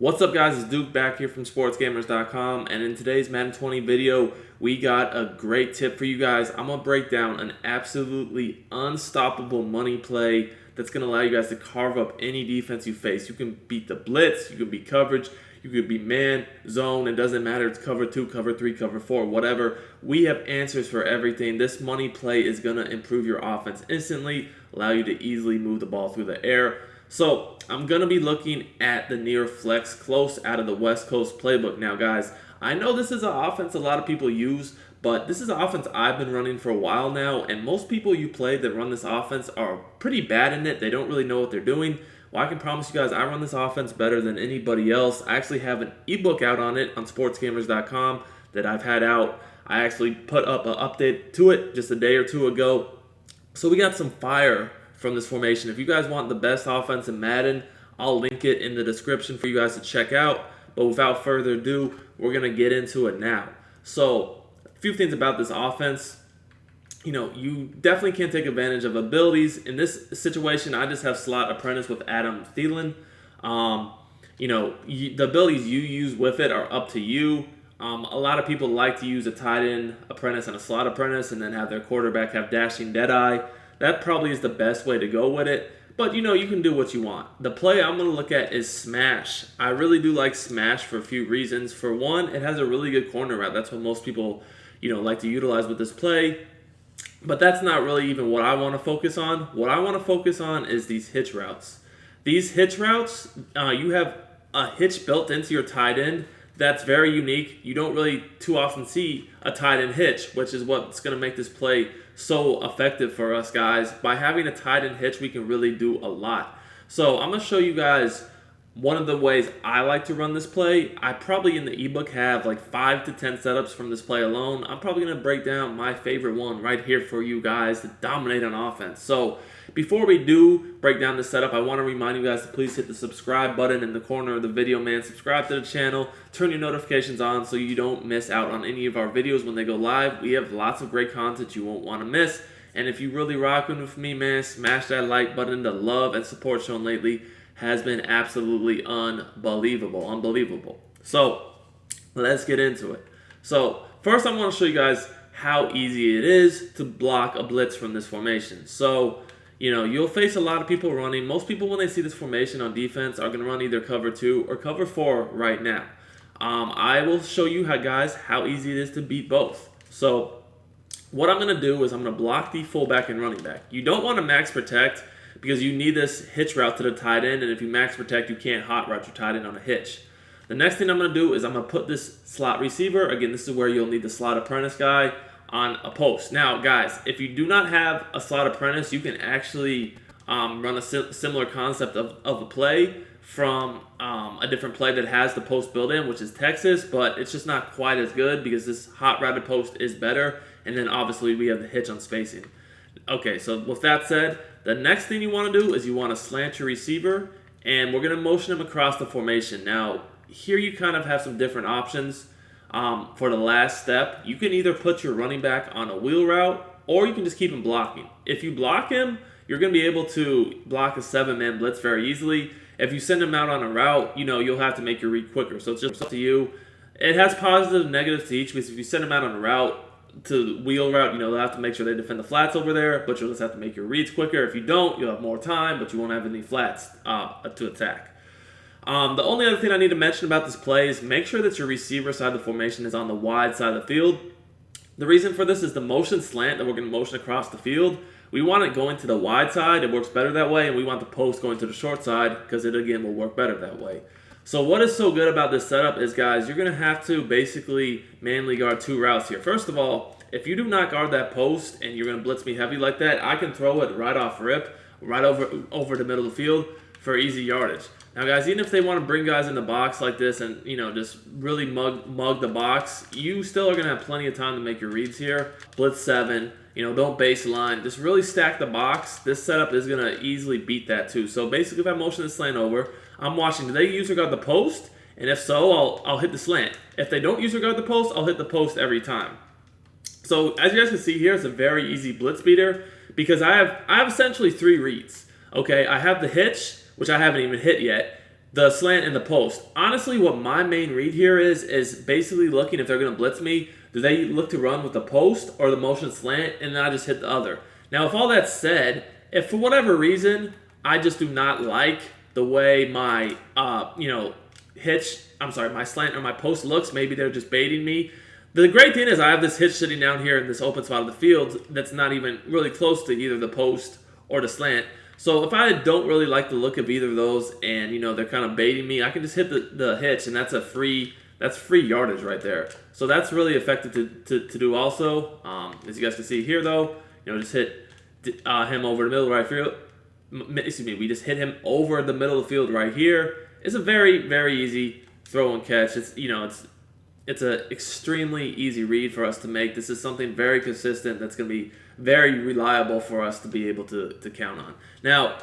What's up, guys? It's Duke back here from sportsgamers.com, and in today's Madden 20 video, we got a great tip for you guys. I'm going to break down an absolutely unstoppable money play that's going to allow you guys to carve up any defense you face. You can beat the blitz, you can beat coverage, you could be man, zone, it doesn't matter. It's cover 2, cover 3, cover 4, whatever. We have answers for everything. This money play is going to improve your offense instantly, allow you to easily move the ball through the air. So I'm going to be looking at the near flex close out of the West Coast playbook. Now, guys, I know this is an offense a lot of people use, but this is an offense I've been running for a while now, and most people you play that run this offense are pretty bad in it. They don't really know what they're doing. Well, I can promise you guys I run this offense better than anybody else. I actually have an ebook out on it on sportsgamers.com that I've had out. I actually put up an update to it just a day or two ago. So we got some fire from this formation. If you guys want the best offense in Madden, I'll link it in the description for you guys to check out. But without further ado, we're going to get into it now. So a few things about this offense. You definitely can't take advantage of abilities. In this situation, I just have slot apprentice with Adam Thielen. The abilities you use with it are up to you. A lot of people like to use a tight end apprentice and a slot apprentice and then have their quarterback have dashing deadeye. That probably is the best way to go with it. But, you can do what you want. The play I'm going to look at is Smash. I really do like Smash for a few reasons. For one, it has a really good corner route. That's what most people, like to utilize with this play. But that's not really even what I want to focus on. What I want to focus on is these hitch routes. These hitch routes, you have a hitch built into your tight end. That's very unique. You don't really too often see a tight end hitch, which is what's going to make this play so effective for us guys. By having a tight end hitch, we can really do a lot. So I'm going to show you guys one of the ways I like to run this play. I probably in the ebook have like 5 to 10 setups from this play alone. I'm probably going to break down my favorite one right here for you guys to dominate on offense. So before we do break down this setup, I want to remind you guys to please hit the subscribe button in the corner of the video, man. Subscribe to the channel, turn your notifications on so you don't miss out on any of our videos when they go live. We have lots of great content you won't want to miss. And if you really rocking with me, man, smash that like button. The love and support shown lately has been absolutely unbelievable. So let's get into it. So first I want to show you guys how easy it is to block a blitz from this formation. So you'll face a lot of people running. Most people, when they see this formation on defense, are going to run either cover 2 or cover 4 right now. I will show you how easy it is to beat both. So what I'm going to do is I'm going to block the fullback and running back. You don't want to max protect because you need this hitch route to the tight end, and if you max protect, you can't hot route your tight end on a hitch. The next thing I'm going to do is I'm going to put this slot receiver, again, this is where you'll need the slot apprentice guy, on a post. Now, guys, if you do not have a slot apprentice, you can actually run a similar concept of a play from a different play that has the post built in, which is Texas, but it's just not quite as good because this hot routed post is better, and then obviously we have the hitch on spacing. Okay, so with that said, the next thing you want to do is you want to slant your receiver, and we're going to motion him across the formation. Now, here you kind of have some different options. For the last step, you can either put your running back on a wheel route, or you can just keep him blocking. If you block him, you're going to be able to block a 7-man blitz very easily. If you send him out on a route, you'll have to make your read quicker. So it's just up to you. It has positives and negatives to each, because if you send him out on a route, to the wheel route, they'll have to make sure they defend the flats over there, but you'll just have to make your reads quicker. If you don't, you'll have more time, but you won't have any flats to attack. The only other thing I need to mention about this play is make sure that your receiver side of the formation is on the wide side of the field. The reason for this is the motion slant that we're going to motion across the field. We want it going to the wide side. It works better that way, and we want the post going to the short side because it, again, will work better that way. So what is so good about this setup is, guys, you're going to have to basically manually guard 2 routes here. First of all, if you do not guard that post and you're going to blitz me heavy like that, I can throw it right off rip, right over the middle of the field for easy yardage. Now, guys, even if they want to bring guys in the box like this and, just really mug the box, you still are going to have plenty of time to make your reads here. Blitz 7, don't baseline. Just really stack the box. This setup is going to easily beat that too. So basically, if I motion the slant over, I'm watching, do they user guard the post? And if so, I'll hit the slant. If they don't user guard the post, I'll hit the post every time. So as you guys can see here, it's a very easy blitz beater because I have essentially 3 reads. Okay, I have the hitch, which I haven't even hit yet. the slant and the post. Honestly, what my main read here is basically looking if they're going to blitz me, do they look to run with the post or the motion slant, and then I just hit the other. Now, if all that's said, if for whatever reason I just do not like the way my my slant or my post looks, maybe they're just baiting me. The great thing is I have this hitch sitting down here in this open spot of the field that's not even really close to either the post or the slant. So if I don't really like the look of either of those and, they're kind of baiting me, I can just hit the hitch, and that's free yardage right there. So that's really effective to do also. As you guys can see here, though, just hit him over the middle right field. Excuse me, we just hit him over the middle of the field right here. It's a very, very easy throw and catch. It's an extremely easy read for us to make. This is something very consistent that's going to be very reliable for us to be able to count on. Now,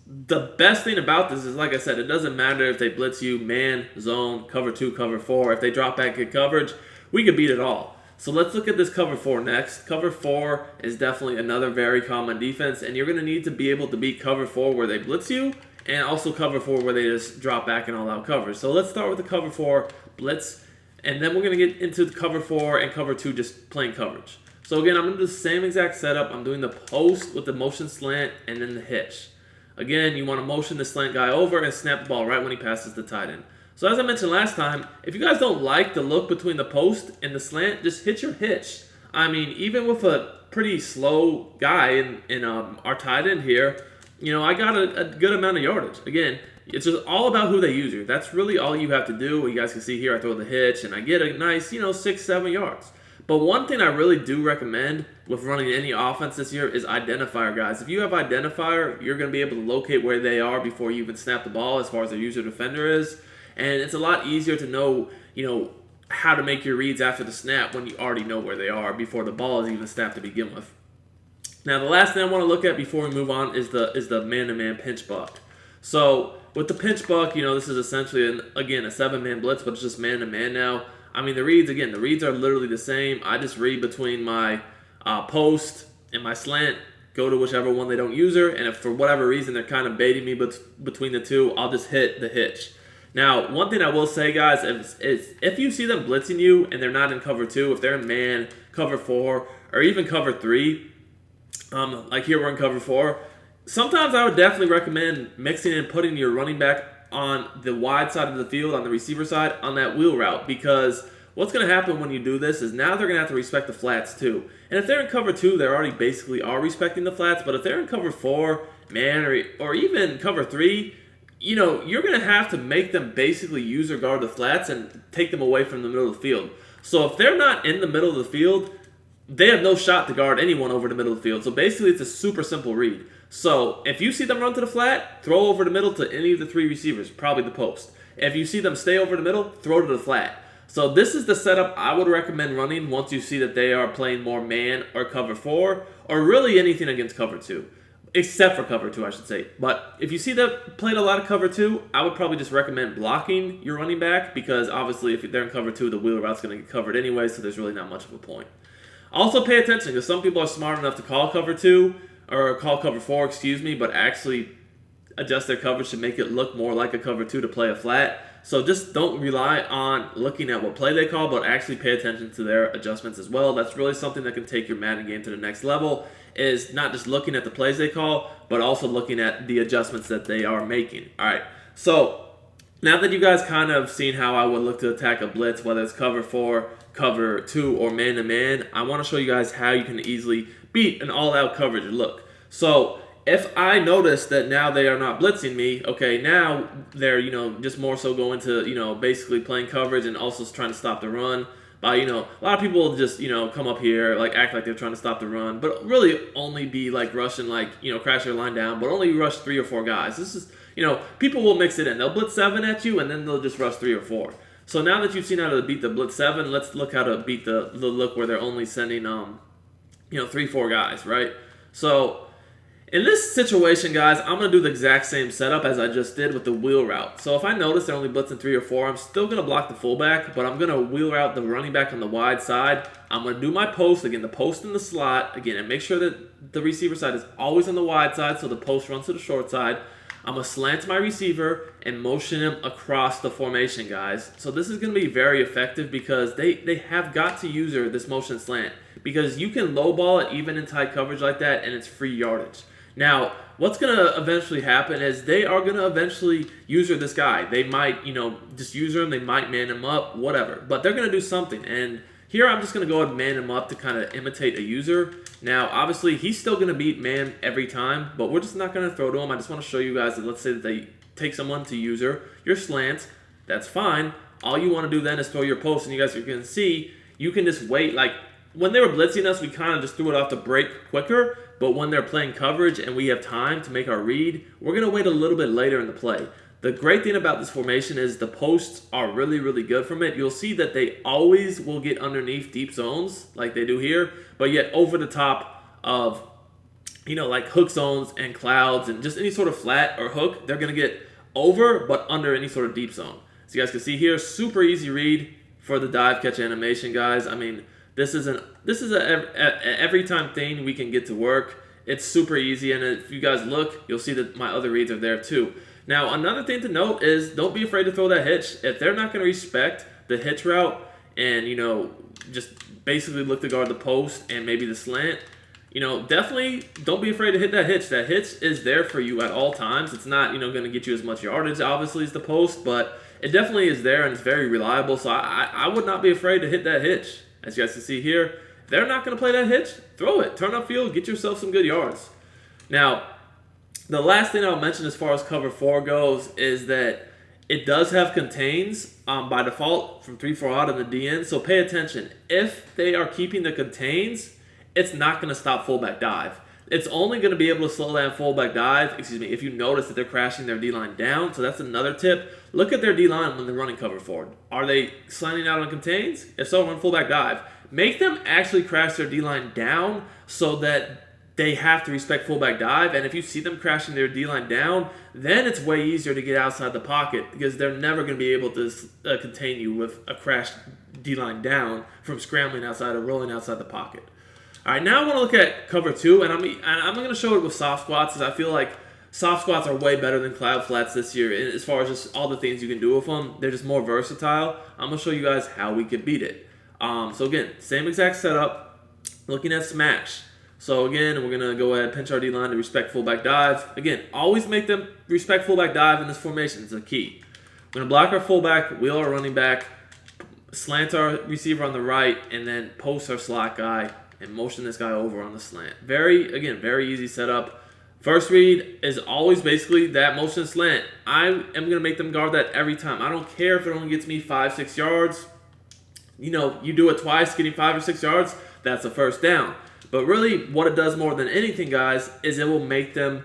the best thing about this is, like I said, it doesn't matter if they blitz you, man, zone, cover 2, cover 4. If they drop back in coverage, we can beat it all. So let's look at this cover 4 next. Cover 4 is definitely another very common defense, and you're going to need to be able to beat cover 4 where they blitz you, and also cover 4 where they just drop back and all out coverage. So let's start with the cover 4 blitz, and then we're going to get into the cover 4 and cover 2 just plain coverage. So again, I'm going to do the same exact setup. I'm doing the post with the motion slant and then the hitch. Again, you want to motion the slant guy over and snap the ball right when he passes the tight end. So as I mentioned last time, if you guys don't like the look between the post and the slant, just hit your hitch. I mean, even with a pretty slow guy in our tight end here, I got a good amount of yardage. Again, it's just all about who they use you. That's really all you have to do. You guys can see here, I throw the hitch, and I get a nice, 6-7 yards. But one thing I really do recommend with running any offense this year is identifier guys. If you have identifier, you're going to be able to locate where they are before you even snap the ball as far as their user defender is. And it's a lot easier to know, how to make your reads after the snap when you already know where they are before the ball is even snapped to begin with. Now, the last thing I want to look at before we move on is the man-to-man pinch buck. So with the pinch buck, this is essentially, a 7-man blitz, but it's just man-to-man now. I mean, the reads are literally the same. I just read between my post and my slant, go to whichever one they don't user, and if for whatever reason they're kind of baiting me between the two, I'll just hit the hitch. Now, one thing I will say, guys, is if you see them blitzing you and they're not in cover 2, if they're in man, cover 4, or even cover 3, like here we're in cover 4, sometimes I would definitely recommend mixing and putting your running back on the wide side of the field, on the receiver side, on that wheel route, because what's going to happen when you do this is now they're going to have to respect the flats too. And if they're in cover 2, they already basically are respecting the flats, but if they're in cover 4, man, or even cover 3, you're going to have to make them basically use or guard the flats and take them away from the middle of the field. So if they're not in the middle of the field, they have no shot to guard anyone over the middle of the field. So basically it's a super simple read. So if you see them run to the flat, throw over the middle to any of the 3 receivers, probably the post. If you see them stay over the middle, throw to the flat. So this is the setup I would recommend running once you see that they are playing more man or cover 4, or really anything against cover 2. Except for cover 2, I should say. But if you see them playing a lot of cover 2, I would probably just recommend blocking your running back, because obviously if they're in cover 2, the wheel route's going to get covered anyway, so there's really not much of a point. Also pay attention, because some people are smart enough to call cover 2, or call cover 4, but actually adjust their coverage to make it look more like a cover 2 to play a flat. So just don't rely on looking at what play they call, but actually pay attention to their adjustments as well. That's really something that can take your Madden game to the next level, is not just looking at the plays they call, but also looking at the adjustments that they are making. All right, so now that you guys kind of seen how I would look to attack a blitz, whether it's cover 4, cover 2, or man-to-man, I want to show you guys how you can easily beat an all-out coverage look. So if I notice that now they are not blitzing me, okay, now they're, just more so going to, basically playing coverage and also trying to stop the run. By, a lot of people just, come up here, like, act like they're trying to stop the run, but really only be, like, rushing, like, crash their line down, but only rush 3 or 4 guys. This is, people will mix it in. They'll blitz 7 at you, and then they'll just rush 3 or 4. So now that you've seen how to beat the blitz 7, let's look how to beat the look where they're only sending, 3, 4 guys, right? So in this situation, guys, I'm going to do the exact same setup as I just did with the wheel route. So if I notice they're only blitzing 3 or 4, I'm still going to block the fullback, but I'm going to wheel route the running back on the wide side. I'm going to do my post, again, the post in the slot, again, and make sure that the receiver side is always on the wide side, so the post runs to the short side. I'm going to slant my receiver and motion him across the formation, guys. So this is going to be very effective because they have got to use this motion slant, because you can low ball it even in tight coverage like that, and it's free yardage. Now, what's going to eventually happen is they are going to eventually use this guy. They might, just use him. They might man him up, whatever. But they're going to do something. And here I'm just going to go ahead and man him up to kind of imitate a user. Now, obviously, he's still going to beat man every time, but we're just not going to throw to him. I just want to show you guys that, let's say that they take someone to user, your slant, that's fine. All you want to do then is throw your post, and you guys are going to see, you can just wait. Like, when they were blitzing us, we kind of just threw it off the break quicker, but when they're playing coverage and we have time to make our read, we're going to wait a little bit later in the play. The great thing about this formation is the posts are really, really good from it. You'll see that they always will get underneath deep zones like they do here, but yet over the top of, like hook zones and clouds and just any sort of flat or hook, they're going to get over but under any sort of deep zone. So you guys can see here, super easy read for the dive catch animation, guys. I mean, this is a every time thing we can get to work. It's super easy, and if you guys look, you'll see that my other reads are there too. Now, another thing to note is don't be afraid to throw that hitch. If they're not going to respect the hitch route and, just basically look to guard the post and maybe the slant, definitely don't be afraid to hit that hitch. That hitch is there for you at all times. It's not, going to get you as much yardage, obviously, as the post, but it definitely is there, and it's very reliable. So I would not be afraid to hit that hitch. As you guys can see here, if they're not going to play that hitch, throw it. Turn upfield, get yourself some good yards. Now, the last thing I'll mention as far as cover 4 goes is that it does have contains by default from 3-4 out in the DN, so pay attention. If they are keeping the contains, it's not going to stop fullback dive. It's only going to be able to slow down fullback dive, if you notice that they're crashing their D-line down. So that's another tip. Look at their D-line when they're running cover forward. Are they slanting out on contains? If so, run fullback dive. Make them actually crash their D-line down so that they have to respect fullback dive. And if you see them crashing their D-line down, then it's way easier to get outside the pocket because they're never going to be able to contain you with a crashed D-line down from scrambling outside or rolling outside the pocket. All right, now I want to look at cover 2, and I'm going to show it with soft squats, because I feel like soft squats are way better than cloud flats this year as far as just all the things you can do with them. They're just more versatile. I'm going to show you guys how we can beat it. So again, same exact setup, looking at smash. So again, we're going to go ahead and pinch our D-line to respect fullback dive. Again, always make them respect fullback dive in this formation. It's a key. We're going to block our fullback, wheel our running back, slant our receiver on the right, and then post our slot guy and motion this guy over on the slant. Very easy setup. First read is always basically that motion slant. I am going to make them guard that every time. I don't care if it only gets me 5-6 yards. You do it twice, getting 5 or 6 yards, that's a first down. But really, what it does more than anything, guys, is it will make them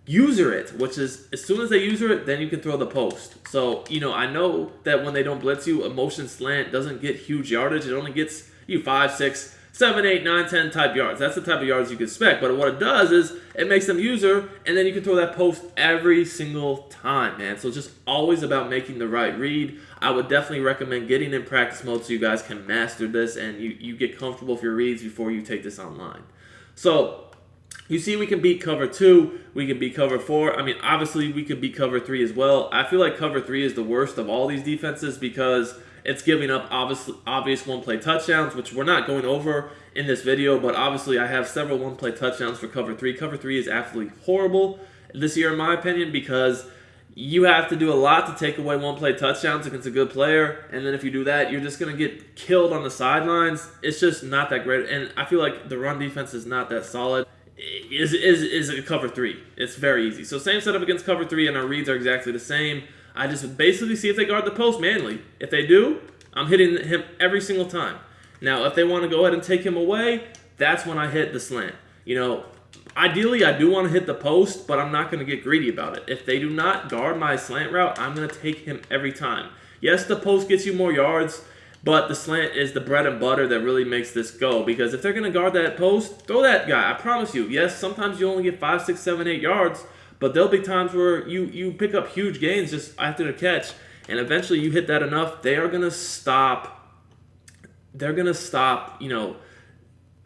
user it, which is as soon as they user it, then you can throw the post. So, I know that when they don't blitz you, a motion slant doesn't get huge yardage. It only gets you 5, 6, 7, 8, 9, 10 type yards. That's the type of yards you can expect. But what it does is it makes them user, and then you can throw that post every single time, man. So it's just always about making the right read. I would definitely recommend getting in practice mode so you guys can master this and you get comfortable with your reads before you take this online. So you see we can beat cover 2. We can beat cover 4. I mean, obviously we could beat cover 3 as well. I feel like cover 3 is the worst of all these defenses because it's giving up obvious one-play touchdowns, which we're not going over in this video, but obviously I have several one-play touchdowns for cover 3. Cover 3 is absolutely horrible this year, in my opinion, because you have to do a lot to take away one-play touchdowns against a good player, and then if you do that, you're just going to get killed on the sidelines. It's just not that great, and I feel like the run defense is not that solid. Is a cover 3. It's very easy. So same setup against cover 3, and our reads are exactly the same. I just basically see if they guard the post manually. If they do, I'm hitting him every single time. Now, if they want to go ahead and take him away, that's when I hit the slant. Ideally, I do want to hit the post, but I'm not going to get greedy about it. If they do not guard my slant route, I'm going to take him every time. Yes, the post gets you more yards, but the slant is the bread and butter that really makes this go. Because if they're going to guard that post, throw that guy. I promise you. Yes, sometimes you only get 5, 6, 7, 8 yards, but there'll be times where you pick up huge gains just after the catch, and eventually you hit that enough, they are going to stop. They're going to stop,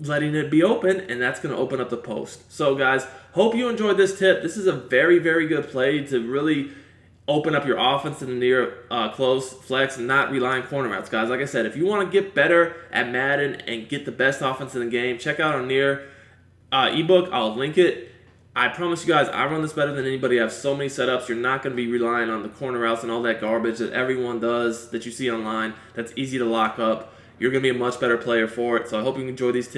letting it be open, and that's going to open up the post. So guys, hope you enjoyed this tip. This is a very, very good play to really open up your offense in the near close flex and not rely on corner routes, guys. Like I said, if you want to get better at Madden and get the best offense in the game, check out our near ebook. I'll link it. I promise you guys, I run this better than anybody. I have so many setups. You're not going to be relying on the corner routes and all that garbage that everyone does that you see online. That's easy to lock up. You're going to be a much better player for it. So I hope you enjoy these tips.